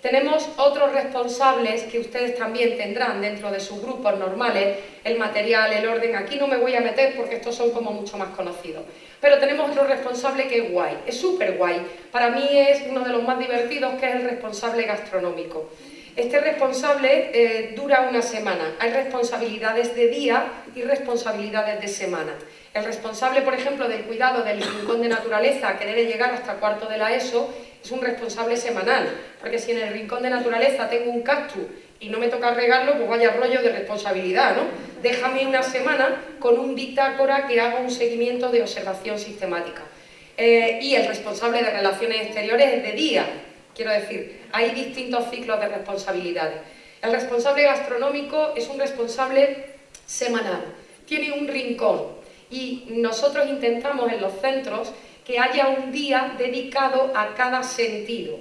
Tenemos otros responsables que ustedes también tendrán dentro de sus grupos normales, el material, el orden, aquí no me voy a meter porque estos son como mucho más conocidos. Pero tenemos otro responsable que es guay, es súper guay. Para mí es uno de los más divertidos, que es el responsable gastronómico. Este responsable dura una semana. Hay responsabilidades de día y responsabilidades de semana. El responsable, por ejemplo, del cuidado del rincón de naturaleza, que debe llegar hasta cuarto de la ESO, es un responsable semanal, porque si en el rincón de naturaleza tengo un cactus y no me toca regarlo, pues vaya rollo de responsabilidad, ¿no? Déjame una semana con un bitácora que haga un seguimiento de observación sistemática. Y el responsable de relaciones exteriores es de día, quiero decir, hay distintos ciclos de responsabilidades. El responsable gastronómico es un responsable semanal, tiene un rincón y nosotros intentamos en los centros que haya un día dedicado a cada sentido.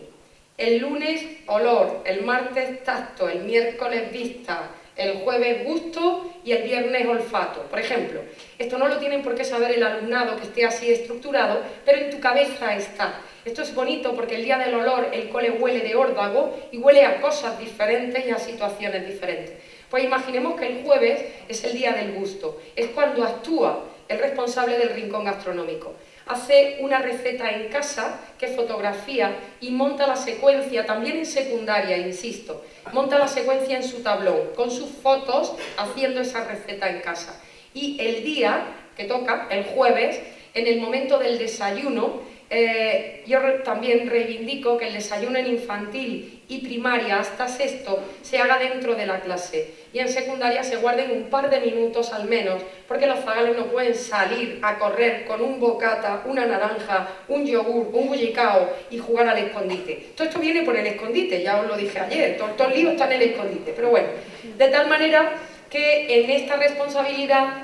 El lunes, olor, el martes, tacto, el miércoles, vista, el jueves, gusto y el viernes, olfato. Por ejemplo, esto no lo tienen por qué saber el alumnado que esté así estructurado, pero en tu cabeza está. Esto es bonito porque el día del olor el cole huele de órdago y huele a cosas diferentes y a situaciones diferentes. Pues imaginemos que el jueves es el día del gusto, es cuando actúa el responsable del rincón gastronómico. Hace una receta en casa que fotografía y monta la secuencia, también en secundaria, insisto, monta la secuencia en su tablón, con sus fotos, haciendo esa receta en casa. Y el día que toca, el jueves, en el momento del desayuno, yo también reivindico que el desayuno en infantil y primaria hasta sexto se haga dentro de la clase y en secundaria se guarden un par de minutos al menos, porque los zagales no pueden salir a correr con un bocata, una naranja, un yogur, un bullicao y jugar al escondite. Todo esto viene por el escondite, ya os lo dije ayer, todo el lío está en el escondite, pero bueno, de tal manera que en esta responsabilidad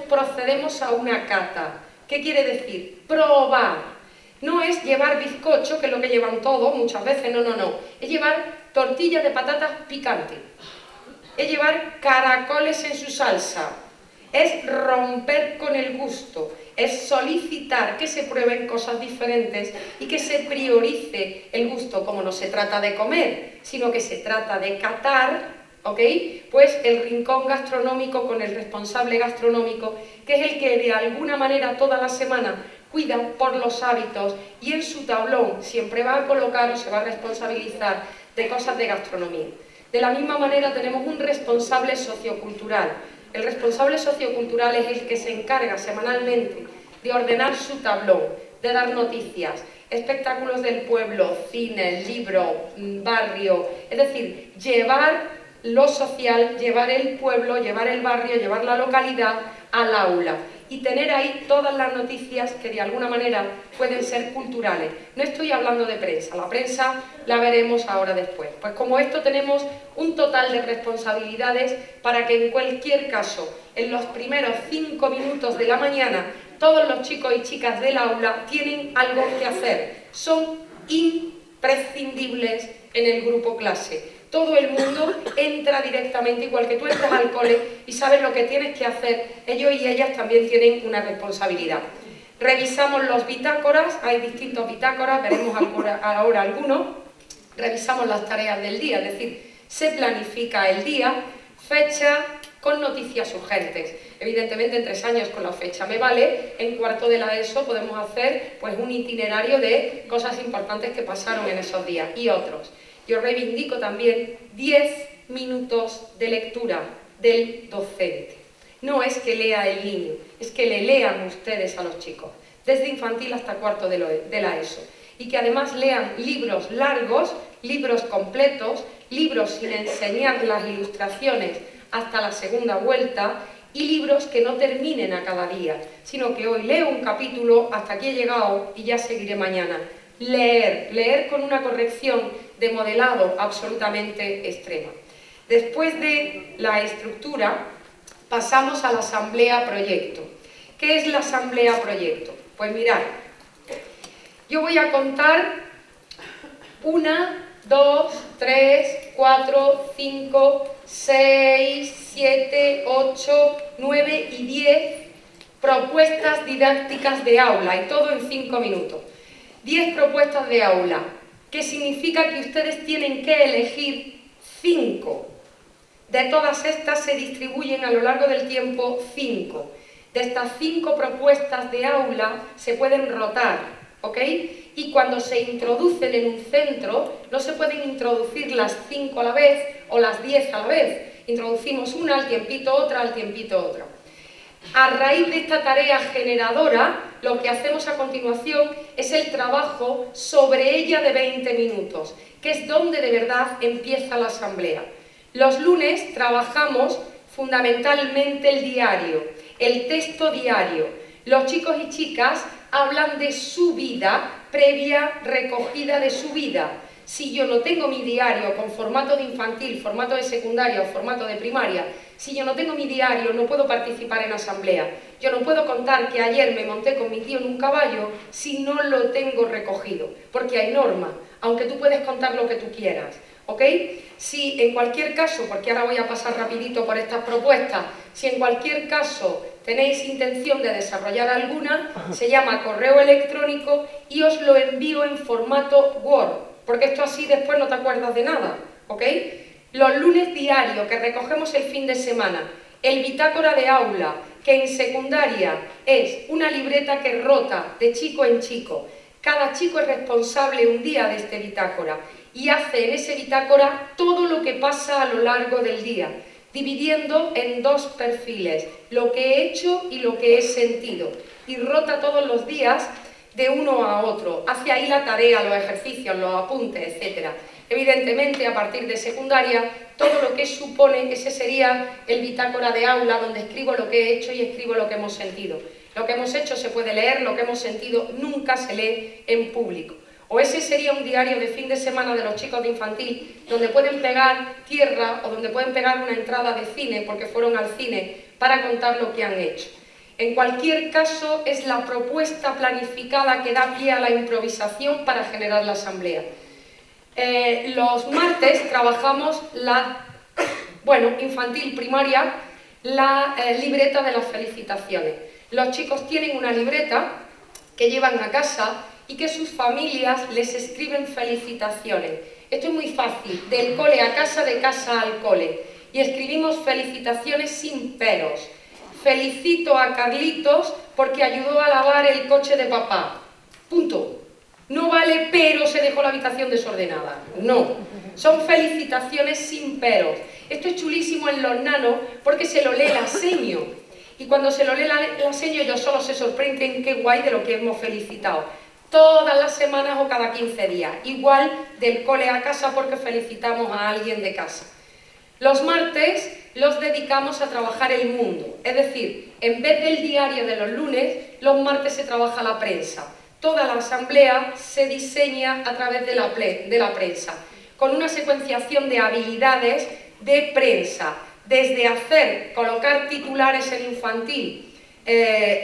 procedemos a una cata. ¿Qué quiere decir? Probar. No es llevar bizcocho, que es lo que llevan todos muchas veces, no. Es llevar tortillas de patatas picantes. Es llevar caracoles en su salsa. Es romper con el gusto. Es solicitar que se prueben cosas diferentes y que se priorice el gusto, como no se trata de comer, sino que se trata de catar, ¿ok? Pues el rincón gastronómico con el responsable gastronómico, que es el que de alguna manera toda la semana cuida por los hábitos y en su tablón siempre va a colocar o se va a responsabilizar de cosas de gastronomía. De la misma manera tenemos un responsable sociocultural. El responsable sociocultural es el que se encarga semanalmente de ordenar su tablón, de dar noticias, espectáculos del pueblo, cine, libro, barrio, es decir, llevar lo social, llevar el pueblo, llevar el barrio, llevar la localidad al aula y tener ahí todas las noticias que de alguna manera pueden ser culturales. No estoy hablando de prensa, la prensa la veremos ahora después. Pues como esto tenemos un total de responsabilidades para que en cualquier caso, en los primeros 5 minutos de la mañana, todos los chicos y chicas del aula tienen algo que hacer. Son imprescindibles en el grupo clase. Todo el mundo entra directamente, igual que tú entras al cole y sabes lo que tienes que hacer, ellos y ellas también tienen una responsabilidad. Revisamos los bitácoras, hay distintos bitácoras, veremos ahora algunos. Revisamos las tareas del día, es decir, se planifica el día, fecha con noticias urgentes. Evidentemente en 3 años con la fecha me vale, en cuarto de la ESO podemos hacer pues, un itinerario de cosas importantes que pasaron en esos días y otros. Yo reivindico también 10 minutos de lectura del docente. No es que lea el niño, es que le lean ustedes a los chicos, desde infantil hasta cuarto de la ESO. Y que además lean libros largos, libros completos, libros sin enseñar las ilustraciones hasta la segunda vuelta y libros que no terminen a cada día, sino que hoy leo un capítulo, hasta aquí he llegado y ya seguiré mañana. Leer con una corrección de modelado absolutamente extrema. Después de la estructura, pasamos a la asamblea proyecto. ¿Qué es la asamblea proyecto? Pues mirad, yo voy a contar 1, 2, 3, 4, 5, 6, 7, 8, 9 y 10 propuestas didácticas de aula, y todo en 5 minutos. 10 propuestas de aula, que significa que ustedes tienen que elegir 5. De todas estas se distribuyen a lo largo del tiempo 5. De estas 5 propuestas de aula se pueden rotar, ¿ok? Y cuando se introducen en un centro, no se pueden introducir las 5 a la vez o las 10 a la vez. Introducimos una, al tiempito otra, al tiempito otra. A raíz de esta tarea generadora, lo que hacemos a continuación es el trabajo sobre ella de 20 minutos, que es donde de verdad empieza la asamblea. Los lunes trabajamos fundamentalmente el diario, el texto diario. Los chicos y chicas hablan de su vida, previa recogida de su vida. Si yo no tengo mi diario con formato de infantil, formato de secundaria o formato de primaria, si yo no tengo mi diario, no puedo participar en asamblea. Yo no puedo contar que ayer me monté con mi tío en un caballo si no lo tengo recogido, porque hay norma, aunque tú puedes contar lo que tú quieras, ¿ok? Si en cualquier caso, porque ahora voy a pasar rapidito por estas propuestas, si en cualquier caso tenéis intención de desarrollar alguna, se llama correo electrónico y os lo envío en formato Word, porque esto así después no te acuerdas de nada, ¿ok? Los lunes diarios que recogemos el fin de semana, el bitácora de aula, que en secundaria es una libreta que rota de chico en chico. Cada chico es responsable un día de este bitácora y hace en ese bitácora todo lo que pasa a lo largo del día. dividiendo en dos perfiles, lo que he hecho y lo que he sentido, y rota todos los días de uno a otro, hace ahí la tarea, los ejercicios, los apuntes, etc. Evidentemente, a partir de secundaria, todo lo que supone, ese sería el bitácora de aula, donde escribo lo que he hecho y escribo lo que hemos sentido. Lo que hemos hecho se puede leer, lo que hemos sentido nunca se lee en público. O ese sería un diario de fin de semana de los chicos de infantil, donde pueden pegar tierra o donde pueden pegar una entrada de cine, porque fueron al cine, para contar lo que han hecho. En cualquier caso, es la propuesta planificada que da pie a la improvisación para generar la asamblea. Los martes trabajamos infantil, primaria, la libreta de las felicitaciones. Los chicos tienen una libreta que llevan a casa y que sus familias les escriben felicitaciones. Esto es muy fácil, del cole a casa, de casa al cole. Y escribimos felicitaciones sin peros. Felicito a Carlitos porque ayudó a lavar el coche de papá. Punto. No vale pero se dejó la habitación desordenada. No. Son felicitaciones sin peros. Esto es chulísimo en los nanos porque se lo lee la seño. Y cuando se lo lee la seño, ellos solo se sorprenden qué guay de lo que hemos felicitado. Todas las semanas o cada 15 días. Igual del cole a casa porque felicitamos a alguien de casa. Los martes los dedicamos a trabajar el mundo. Es decir, en vez del diario de los lunes, los martes se trabaja la prensa. Toda la asamblea se diseña a través de la prensa, con una secuenciación de habilidades de prensa, desde colocar titulares en infantil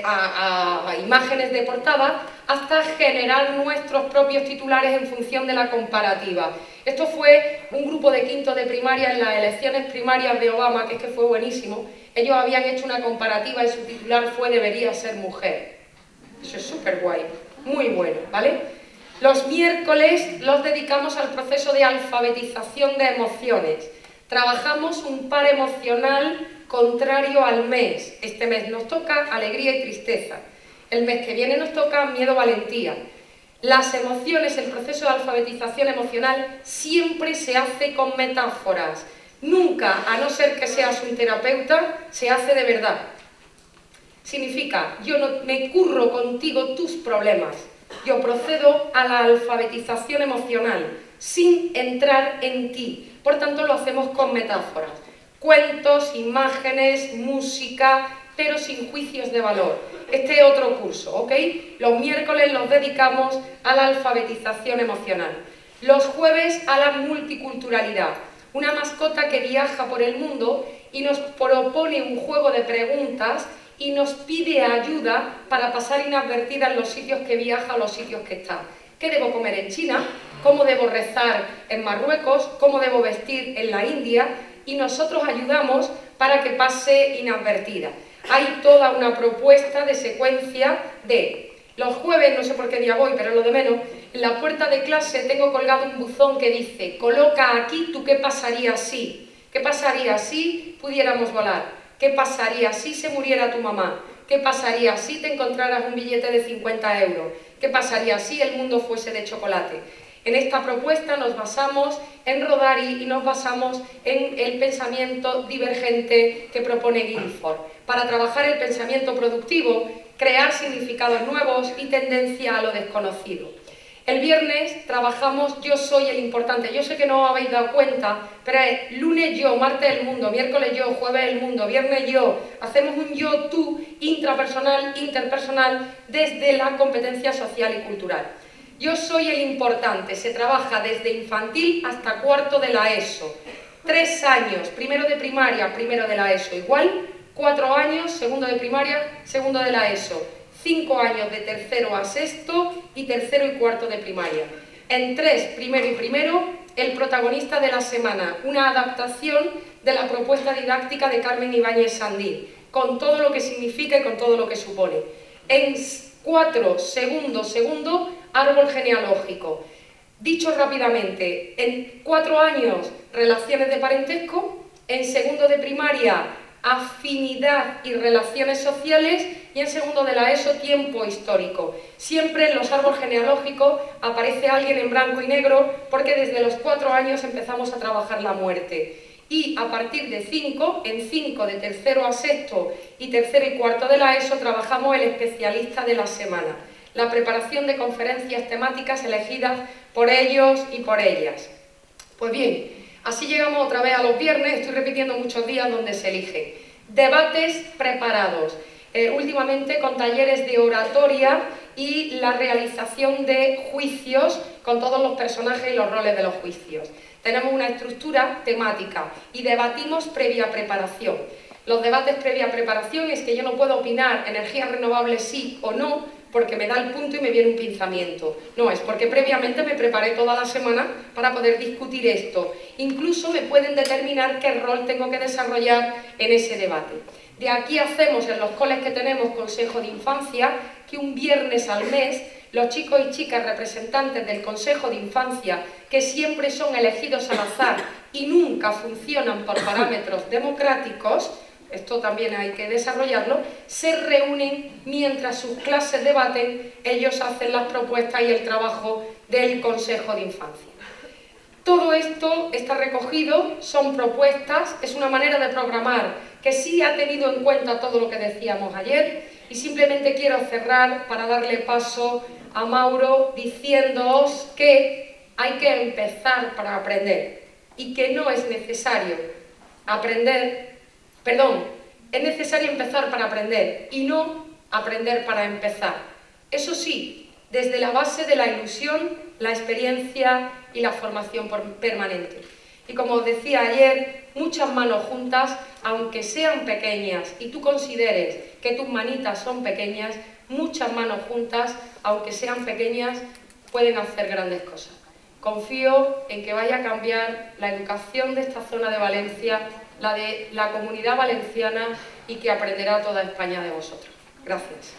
a imágenes de portada, hasta generar nuestros propios titulares en función de la comparativa. Esto fue un grupo de quinto de primaria en las elecciones primarias de Obama, que es que fue buenísimo. Ellos habían hecho una comparativa y su titular fue "Debería ser mujer". Eso es súper guay, muy bueno, ¿vale? Los miércoles los dedicamos al proceso de alfabetización de emociones. Trabajamos un par emocional contrario al mes. Este mes nos toca alegría y tristeza. El mes que viene nos toca miedo, valentía. Las emociones, el proceso de alfabetización emocional siempre se hace con metáforas. Nunca, a no ser que seas un terapeuta, se hace de verdad. Significa, yo no me curro contigo tus problemas. Yo procedo a la alfabetización emocional, sin entrar en ti. Por tanto, lo hacemos con metáforas. Cuentos, imágenes, música, pero sin juicios de valor. Este es otro curso, ¿ok? Los miércoles los dedicamos a la alfabetización emocional. Los jueves a la multiculturalidad. Una mascota que viaja por el mundo y nos propone un juego de preguntas y nos pide ayuda para pasar inadvertida en los sitios que viaja, los sitios que está. ¿Qué debo comer en China? ¿Cómo debo rezar en Marruecos? ¿Cómo debo vestir en la India? Y nosotros ayudamos para que pase inadvertida. Hay toda una propuesta de secuencia de los jueves, no sé por qué día voy, pero es lo de menos, en la puerta de clase tengo colgado un buzón que dice: coloca aquí tu qué pasaría si. ¿Qué pasaría si pudiéramos volar? ¿Qué pasaría si se muriera tu mamá? ¿Qué pasaría si te encontraras un billete de 50 euros? ¿Qué pasaría si el mundo fuese de chocolate? En esta propuesta nos basamos en Rodari y nos basamos en el pensamiento divergente que propone Guilford. Para trabajar el pensamiento productivo, crear significados nuevos y tendencia a lo desconocido. El viernes trabajamos Yo soy el importante. Yo sé que no os habéis dado cuenta, pero es lunes yo, martes el mundo, miércoles yo, jueves el mundo, viernes yo. Hacemos un yo-tú intrapersonal, interpersonal, desde la competencia social y cultural. Yo soy el importante. Se trabaja desde infantil hasta cuarto de la ESO. 3 años, primero de primaria, primero de la ESO igual. 4 años, segundo de primaria, segundo de la ESO. 5 años de tercero a sexto y tercero y cuarto de primaria. En 3, primero y primero, el protagonista de la semana, una adaptación de la propuesta didáctica de Carmen Ibáñez Sandín, con todo lo que significa y con todo lo que supone. En 4, segundo, árbol genealógico. Dicho rápidamente, en 4 años, relaciones de parentesco, en segundo de primaria, afinidad y relaciones sociales, y en segundo de la ESO, tiempo histórico. Siempre en los árboles genealógicos aparece alguien en blanco y negro porque desde los 4 años empezamos a trabajar la muerte. y a partir de 5, en 5 de tercero a sexto y tercero y cuarto de la ESO, trabajamos el especialista de la semana, la preparación de conferencias temáticas elegidas por ellos y por ellas. Pues bien, así llegamos otra vez a los viernes, estoy repitiendo muchos días donde se elige. Debates preparados, últimamente con talleres de oratoria y la realización de juicios con todos los personajes y los roles de los juicios. Tenemos una estructura temática y debatimos previa preparación. Los debates previa preparación es que yo no puedo opinar energías renovables sí o no, porque me da el punto y me viene un pinzamiento. No, es porque previamente me preparé toda la semana para poder discutir esto. Incluso me pueden determinar qué rol tengo que desarrollar en ese debate. De aquí hacemos en los coles que tenemos Consejo de Infancia, que un viernes al mes los chicos y chicas representantes del Consejo de Infancia, que siempre son elegidos al azar y nunca funcionan por parámetros democráticos, esto también hay que desarrollarlo, se reúnen mientras sus clases debaten, ellos hacen las propuestas y el trabajo del Consejo de Infancia. Todo esto está recogido, son propuestas, es una manera de programar que sí ha tenido en cuenta todo lo que decíamos ayer, y simplemente quiero cerrar para darle paso a Mauro diciéndoos que hay que empezar para aprender y que no es necesario es necesario empezar para aprender y no aprender para empezar. Eso sí, desde la base de la ilusión, la experiencia y la formación permanente. Y como os decía ayer, muchas manos juntas, aunque sean pequeñas y tú consideres que tus manitas son pequeñas, muchas manos juntas, aunque sean pequeñas, pueden hacer grandes cosas. Confío en que vaya a cambiar la educación de esta zona de Valencia, la de la Comunidad Valenciana, y que aprenderá toda España de vosotros. Gracias.